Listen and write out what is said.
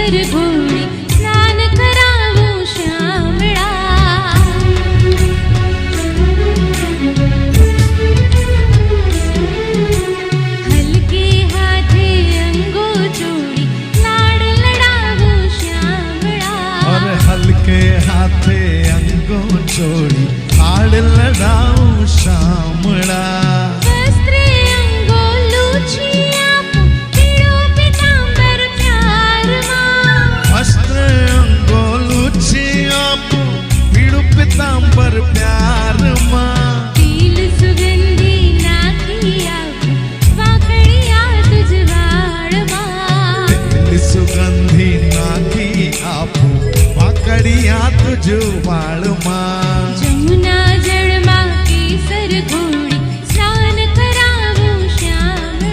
પર ઘોડી સ્નાન કરાવું શ્યામળા. હલકે હાથે અંગો જોડી લાડ લડાવું શ્યામળા. और हल्के हाथे अंगो जोड़ी आड़ लड़ाऊं श्यामळा. વસ્ત્રે અંગો લૂછી આપું પીળો પીતાંબર પ્યારમાં. वस्त्र अंगो लूची आपू पीड़ू पीतांबर प्यार मां. તીલ સુગંધી નાખી આપું વાંકડિયા તુજ વાળમાં. सुगंधी नाखी आपू वाकड़िया तुझ वाळ